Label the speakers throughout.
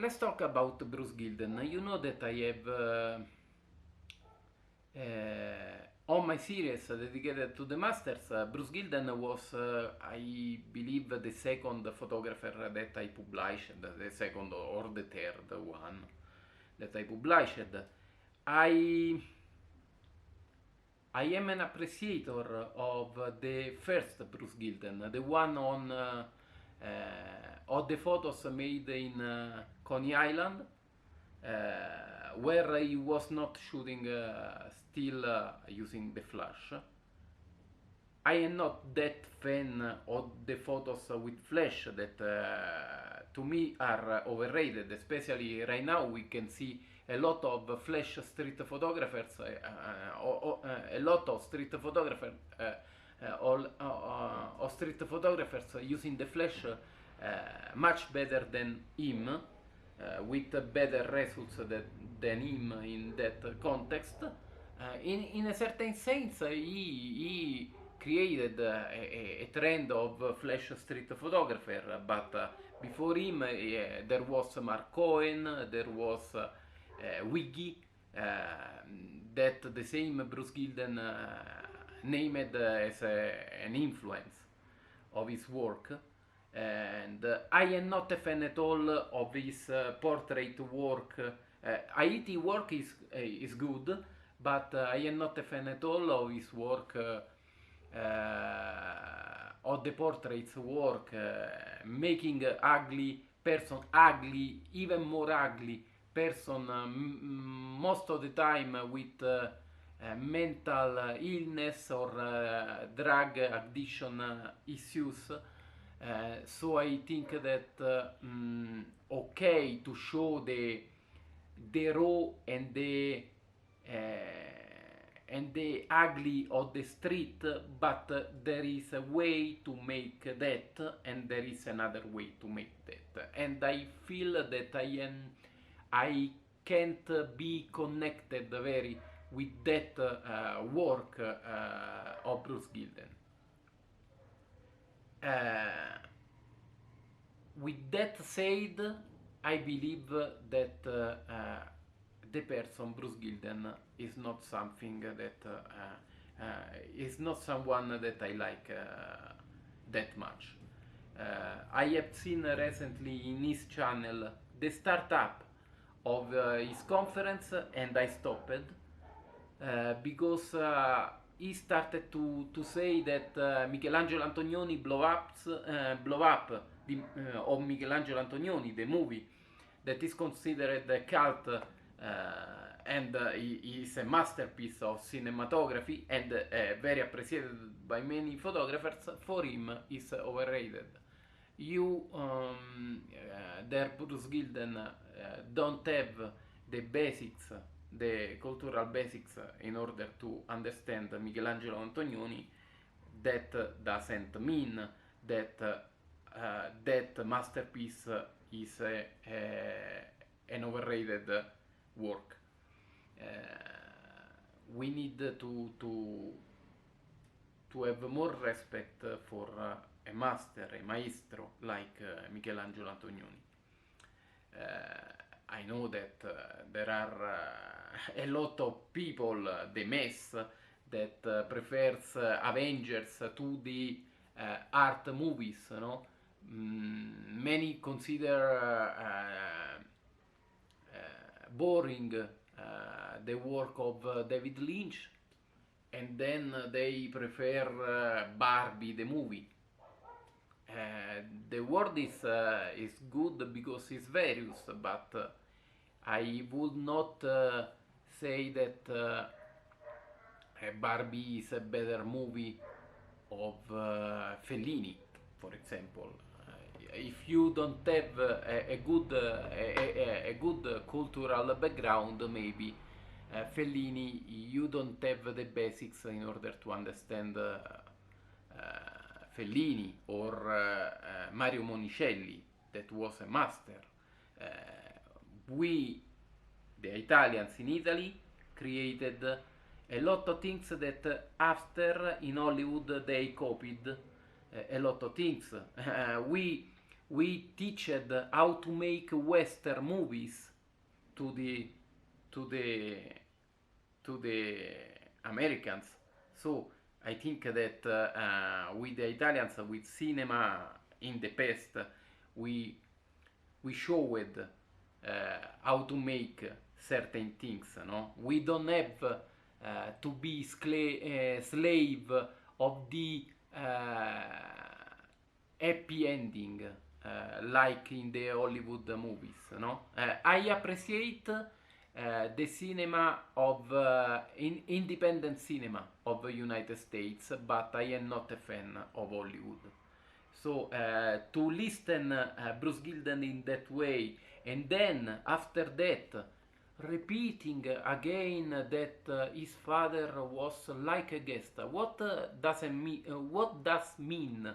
Speaker 1: let's talk about Bruce Gilden. You know that I have on my series dedicated to the masters, Bruce Gilden was, I believe, the second photographer that I published, the second or the third one that I published. I I am an appreciator of the first Bruce Gilden, the one on of the photos made in Coney Island, where he was not shooting still using the flash. I am not that fan of the photos with flash that to me are overrated, especially right now we can see a lot of flash street photographers, a lot of street photographers, or street photographers using the flash much better than him, with better results than him in that context. In a certain sense, he created a trend of flash street photographer, but before him there was Mark Cohen, there was Weegee, that the same Bruce Gilden named as an influence of his work. And I am not a fan at all of his portrait work. Haiti work is good, but I am not a fan at all of his work, of the portraits work, making ugly person ugly, even more ugly person, most of the time with mental illness or drug addiction issues. So I think that okay to show the raw and the ugly of the street, but there is a way to make that, and there is another way to make that, and I feel that I can't be connected very with that work of Bruce Gilden. With that said, I believe that the person Bruce Gilden is not something that is not someone that I like that much. I have seen recently in his channel the startup of his conference, and I stopped because he started to say that Michelangelo Antonioni blow up the, of Michelangelo Antonioni, the movie that is considered a cult, and is a masterpiece of cinematography and very appreciated by many photographers. For him is overrated. You there, Bruce Gilden, don't have the basics, the cultural basics, in order to understand Michelangelo Antonioni. That doesn't mean that that masterpiece is an overrated work. We need to have more respect for a master, a maestro like Michelangelo Antonioni. I know that there are a lot of people, the mess, that prefers Avengers to the art movies, no? Many consider boring the work of David Lynch, and then they prefer Barbie the movie. The word is good because it's various, but I would not say that Barbie is a better movie of Fellini, for example. If you don't have a good cultural background, maybe Fellini, you don't have the basics in order to understand Fellini, or Mario Monicelli, that was a master. We, the Italians in Italy, created a lot of things that after in Hollywood they copied a lot of things. We we teached how to make Western movies to the to the to the Americans. So I think that with the Italians, with cinema in the past, we showed how to make certain things. No, we don't have to be slave of the happy ending like in the Hollywood movies. No, I appreciate the cinema of independent cinema of the United States, but I am not a fan of Hollywood. So to listen Bruce Gilden in that way, and then after that repeating again that his father was like a gangster. What doesn't mean? What does mean?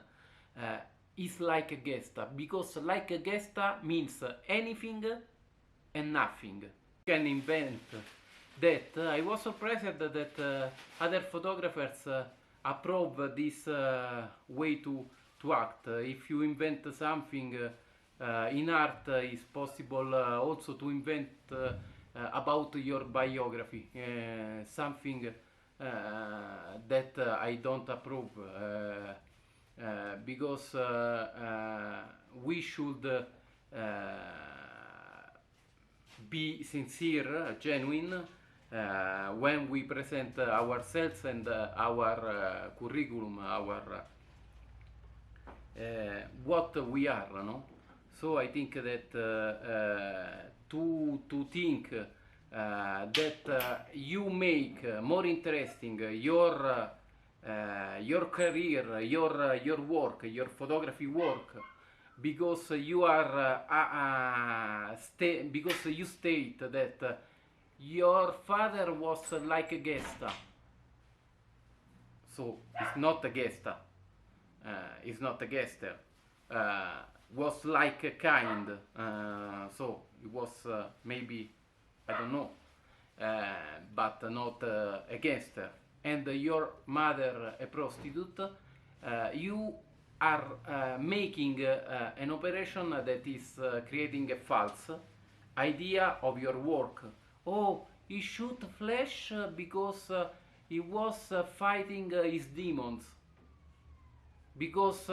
Speaker 1: Is like a gangster, because like a gangster means anything and nothing. Can invent that. I was surprised that other photographers approve this way to act. If you invent something in art, it's possible also to invent about your biography, something that I don't approve, because we should be sincere, genuine, when we present ourselves and our curriculum, our what we are, no? So I think that to think that you make more interesting your career, your work, your photography work, because you are because you state that your father was like a gangster, so it's not a gangster, it's not a gangster, was like a kind, so it was maybe, I don't know, but not a gangster, and your mother a prostitute, you are making an operation that is creating a false idea of your work. Oh, he shoot flesh because he was fighting his demons, because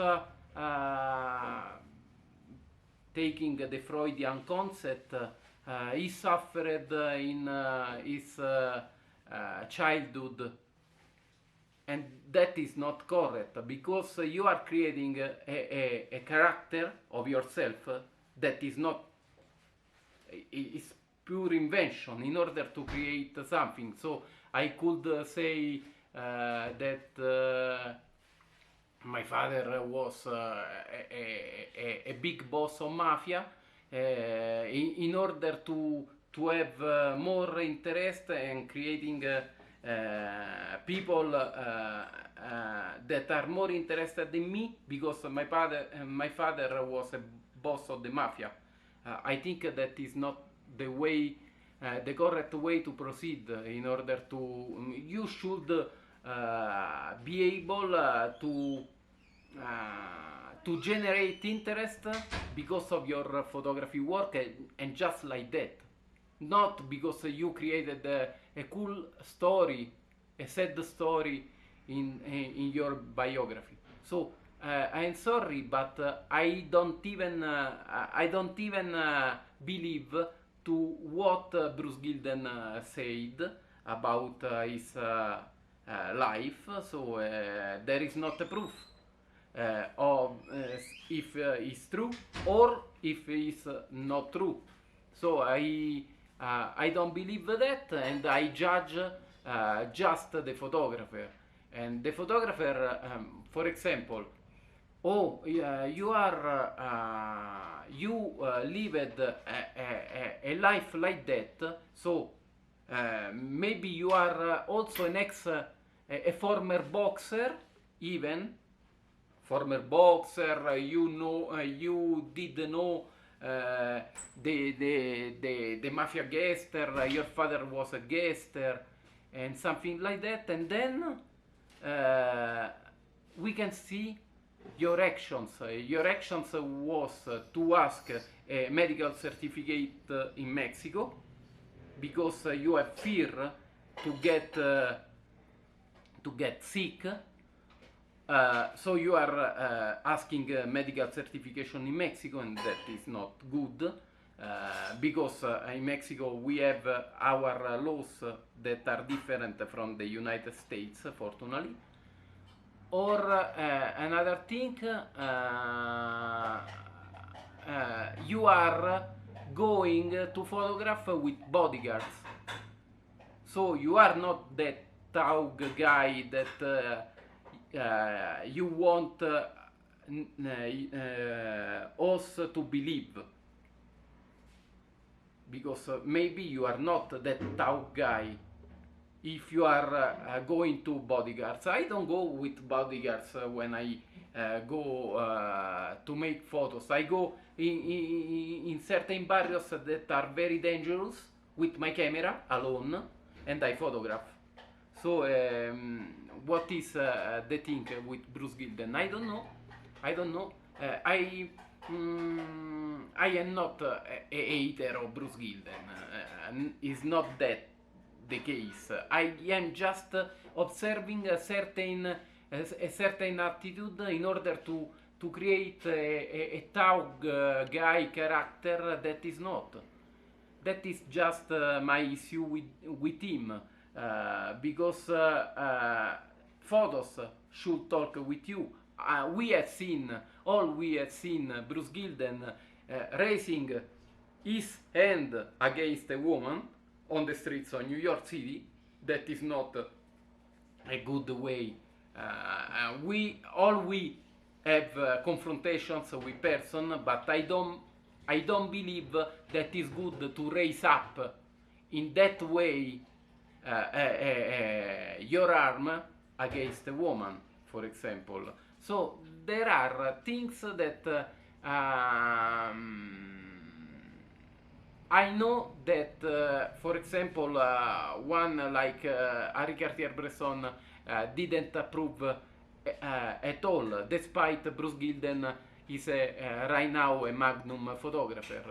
Speaker 1: taking the Freudian concept, he suffered in his childhood, and that is not correct, because you are creating a character of yourself that is not, is pure invention in order to create something. So I could say that my father was a big boss of mafia, in order to have more interest in creating people that are more interested in me, because my father was a boss of the mafia. I think that is not the way, the correct way to proceed. In order to, you should be able to generate interest because of your photography work, and just like that, not because you created a cool story, a sad story in your biography. So I'm sorry, but I don't even believe to what Bruce Gilden said about his life. So there is not a proof of if it's true or if it's not true. So I don't believe that, and I judge just the photographer. And the photographer, for example, oh, you lived a life like that, so maybe you are also a former boxer, even former boxer. You know, you did know the mafia gangster. Your father was a gangster, and something like that, and then we can see your actions was to ask a medical certificate in Mexico because you have fear to get sick. So you are asking medical certification in Mexico, and that is not good because in Mexico we have our laws that are different from the United States, fortunately. Or another thing, you are going to photograph with bodyguards, so you are not that thug guy that you want us to believe, because maybe you are not that thug guy if you are going to bodyguards. I don't go with bodyguards when I go to make photos. I go in certain barrios that are very dangerous with my camera alone, and I photograph. So what is the thing with Bruce Gilden? I don't know. I am not a hater of Bruce Gilden. Is not that the case. I am just observing a certain attitude in order to create a thug guy character that is not. That is just my issue with him, because photos should talk with you. We have seen Bruce Gilden raising his hand against a woman on the streets of New York City. That is not a good way. We have confrontations with person, but I don't believe that is good to raise up in that way your arm against a woman, for example. So there are things that I know that, for example, one like Henri Cartier-Bresson didn't approve at all, despite Bruce Gilden is right now a magnum photographer.